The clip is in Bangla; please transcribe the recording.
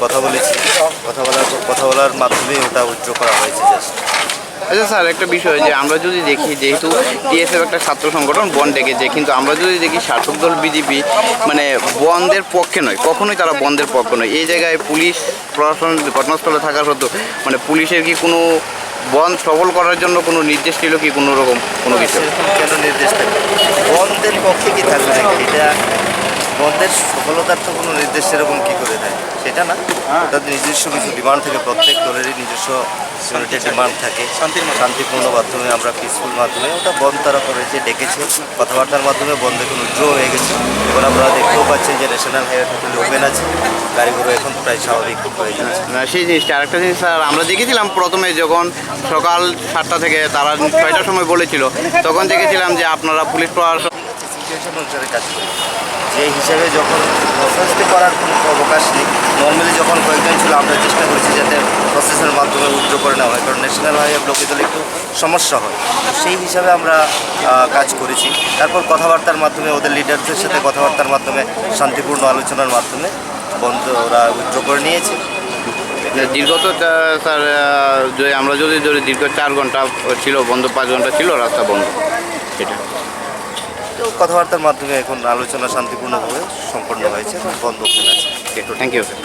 কথা বলেছি, কথা বলার মাধ্যমে ওটা উইথড্র করা হয়েছে জাস্ট। আচ্ছা স্যার, একটা বিষয় যে আমরা যদি দেখি, যেহেতু টিএসএফ একটা ছাত্র সংগঠন বন্ধ ডেকেছে, কিন্তু আমরা যদি দেখি শাসক দল বিজেপি মানে বন্ধের পক্ষে নয়, কখনোই তারা বন্ধের পক্ষে নয়। এই জায়গায় পুলিশ প্রশাসন ঘটনাস্থলে থাকা সত্ত্বেও মানে পুলিশের কি কোনো বন্ধ সফল করার জন্য কোনো নির্দেশ ছিল কি, কোনো রকম কোনো কিছু? সেরকম কেন নির্দেশ থাকবে? বন্ধের পক্ষে কি থাকবে নাকি? এটা বন্ধের সফলতার তো কোনো নির্দেশ সেরকম কী করে দেয় সেটা না। তাদের নিজস্ব কিছু ডিমান্ড থাকে, প্রত্যেক দলেরই নিজস্ব ইউনিটের ডিমান্ড থাকে। শান্তিপূর্ণ মাধ্যমে, আমরা পিসফুল মাধ্যমে ওটা বন্ধ তারা করেছে, ডেকেছে, কথাবার্তার মাধ্যমে বন্ধ এখন উইথড্র হয়ে গেছে। এবার আপনারা দেখতেও পাচ্ছেন যে ন্যাশনাল হাইওয়ে টোটালি ওপেন আছে, গাড়িগুলো এখন প্রায় স্বাভাবিক হয়ে যাচ্ছে। সেই জিনিসটা আরেকটা জিনিস স্যার, আমরা দেখেছিলাম প্রথমে যখন সকাল 7টা থেকে তারা 6টার সময় বলেছিল, তখন দেখেছিলাম যে আপনারা পুলিশ প্রশাসন সিচুয়েশন অনুসারে কাজ করি। যে হিসাবে যখন প্রসেসটি করার কোনো অবকাশ নেই, নর্মালি যখন কয়েকজন ছিল আমরা চেষ্টা করেছি যাতে প্রসেসের মাধ্যমে উইথড্র করে নেওয়া হয়, কারণ ন্যাশনাল হাইওয়ে ব্লকে দিলে একটু সমস্যা হয়। তো সেই হিসাবে আমরা কাজ করেছি। তারপর কথাবার্তার মাধ্যমে, ওদের লিডারদের সাথে কথাবার্তার মাধ্যমে, শান্তিপূর্ণ আলোচনার মাধ্যমে বন্ধ ওরা উইথড্র করে নিয়েছে। দীর্ঘত স্যার আমরা যদি ধরি দীর্ঘ 4 ঘন্টা ছিল বন্ধ, 5 ঘন্টা ছিল রাস্তা বন্ধ, এটা তো কথাবার্তার মাধ্যমে এখন আলোচনা শান্তিপূর্ণভাবে সম্পন্ন হয়েছে এবং বন্ধ ওপেন আছে। Thank you sir.